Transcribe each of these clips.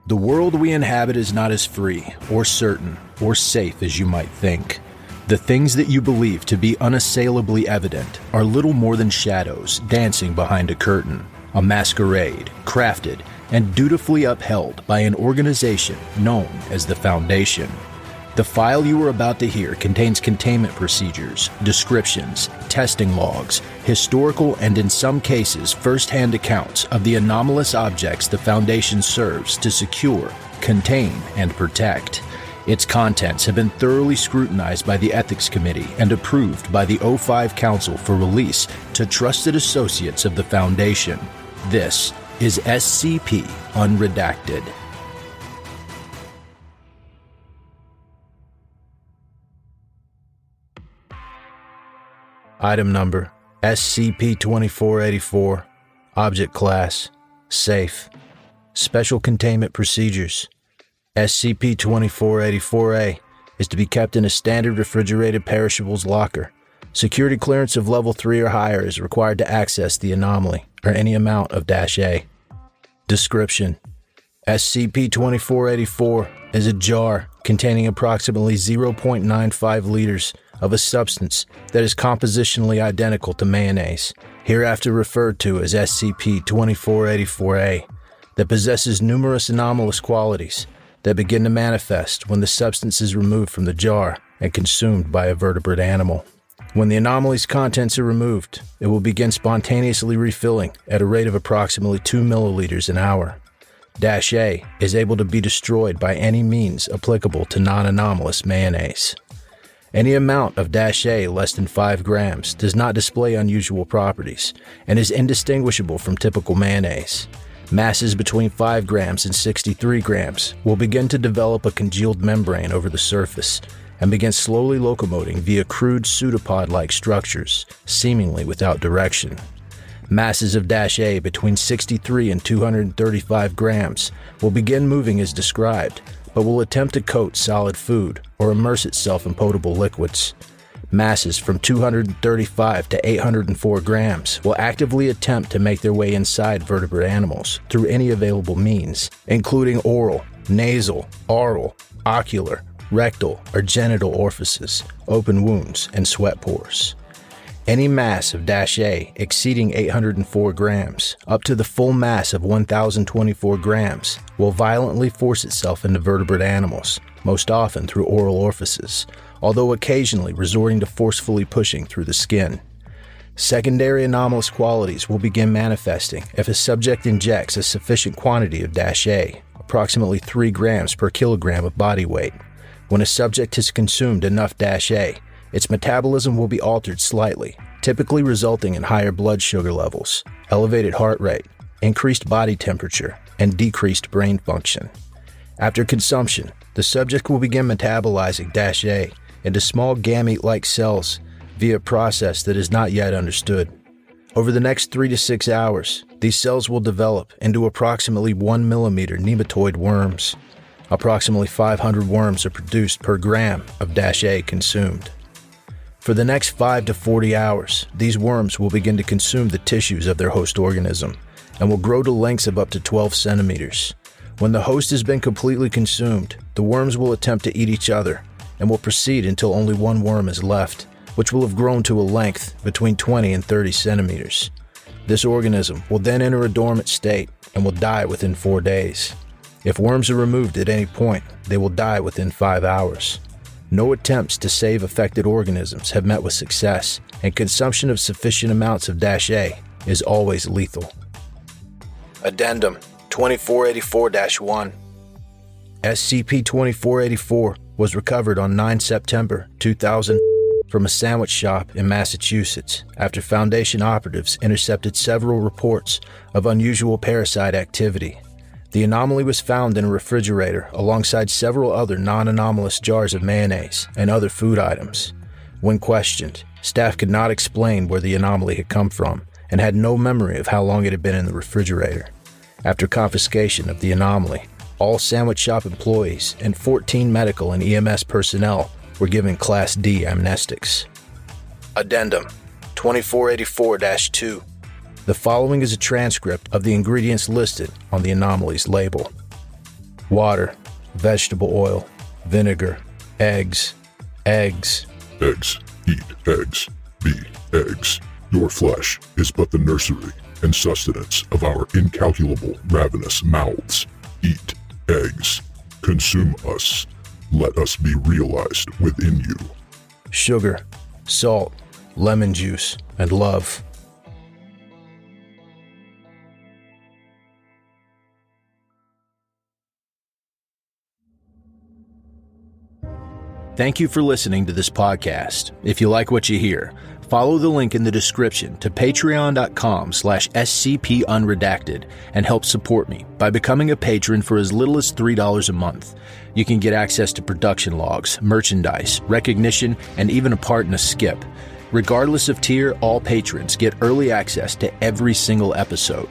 The world we inhabit is not as free, or certain, or safe as you might think. The things that you believe to be unassailably evident are little more than shadows dancing behind a curtain, a masquerade crafted and dutifully upheld by an organization known as the Foundation. The file you are about to hear contains containment procedures, descriptions, testing logs, historical and in some cases first-hand accounts of the anomalous objects the Foundation serves to secure, contain, and protect. Its contents have been thoroughly scrutinized by the Ethics Committee and approved by the O5 Council for release to trusted associates of the Foundation. This is SCP Unredacted. Item number SCP-2484. Object Class Safe. Special Containment Procedures. SCP-2484-A is to be kept in a standard refrigerated perishables locker. Security clearance of Level 3 or higher is required to access the anomaly, or any amount of -A. Description: SCP-2484 is a jar containing approximately 0.95 liters of a substance that is compositionally identical to mayonnaise, hereafter referred to as SCP-2484-A, that possesses numerous anomalous qualities that begin to manifest when the substance is removed from the jar and consumed by a vertebrate animal. When the anomaly's contents are removed, it will begin spontaneously refilling at a rate of approximately 2 milliliters an hour. -A is able to be destroyed by any means applicable to non-anomalous mayonnaise. Any amount of -A less than 5 grams does not display unusual properties and is indistinguishable from typical mayonnaise. Masses between 5 grams and 63 grams will begin to develop a congealed membrane over the surface and begin slowly locomoting via crude pseudopod-like structures, seemingly without direction. Masses of -A between 63 and 235 grams will begin moving as described, but will attempt to coat solid food or immerse itself in potable liquids. Masses from 235 to 804 grams will actively attempt to make their way inside vertebrate animals through any available means, including oral, nasal, oral, ocular, rectal, or genital orifices, open wounds, and sweat pores. Any mass of -A exceeding 804 grams, up to the full mass of 1,024 grams, will violently force itself into vertebrate animals, most often through oral orifices, although occasionally resorting to forcefully pushing through the skin. Secondary anomalous qualities will begin manifesting if a subject injects a sufficient quantity of -A, approximately 3 grams per kilogram of body weight. When a subject has consumed enough -A, its metabolism will be altered slightly, typically resulting in higher blood sugar levels, elevated heart rate, increased body temperature, and decreased brain function. After consumption, the subject will begin metabolizing -A into small gamete-like cells via a process that is not yet understood. Over the next 3 to 6 hours, these cells will develop into approximately 1 millimeter nematoid worms. Approximately 500 worms are produced per gram of -A consumed. For the next 5 to 40 hours, these worms will begin to consume the tissues of their host organism and will grow to lengths of up to 12 centimeters. When the host has been completely consumed, the worms will attempt to eat each other and will proceed until only one worm is left, which will have grown to a length between 20 and 30 centimeters. This organism will then enter a dormant state and will die within 4 days. If worms are removed at any point, they will die within 5 hours. No attempts to save affected organisms have met with success, and consumption of sufficient amounts of -A is always lethal. Addendum 2484-1. SCP-2484 was recovered on 9 September 2000 from a sandwich shop in Massachusetts after Foundation operatives intercepted several reports of unusual parasite activity. The anomaly was found in a refrigerator alongside several other non-anomalous jars of mayonnaise and other food items. When questioned, staff could not explain where the anomaly had come from and had no memory of how long it had been in the refrigerator. After confiscation of the anomaly, all sandwich shop employees and 14 medical and EMS personnel were given Class D amnestics. Addendum 2484-2. The following is a transcript of the ingredients listed on the anomaly's label. water, vegetable oil, vinegar, eggs. Eggs. Eat eggs. Be eggs. Your flesh is but the nursery and sustenance of our incalculable, ravenous mouths. Eat eggs. Consume us. Let us be realized within you. Sugar, salt, lemon juice, and love. Thank you for listening to this podcast. If you like what you hear, follow the link in the description to patreon.com/scpunredacted and help support me by becoming a patron for as little as $3 a month. You can get access to production logs, merchandise, recognition, and even a part in a skip. Regardless of tier, all patrons get early access to every single episode.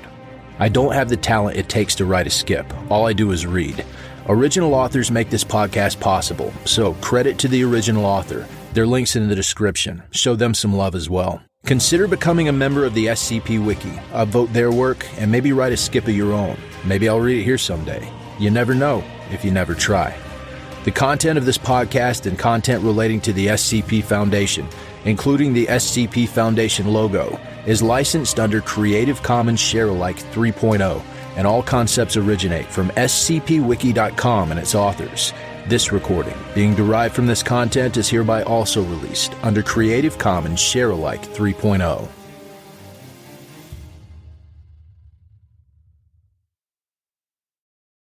I don't have the talent it takes to write a skip. All I do is read. Original authors make this podcast possible, so credit to the original author. Their links in the description. Show them some love as well. Consider becoming a member of the SCP Wiki. Upvote their work and maybe write a skip of your own. Maybe I'll read it here someday. You never know if you never try. The content of this podcast and content relating to the SCP Foundation, including the SCP Foundation logo, is licensed under Creative Commons Sharealike 3.0, and all concepts originate from scpwiki.com and its authors. This recording, being derived from this content, is hereby also released under Creative Commons Sharealike 3.0.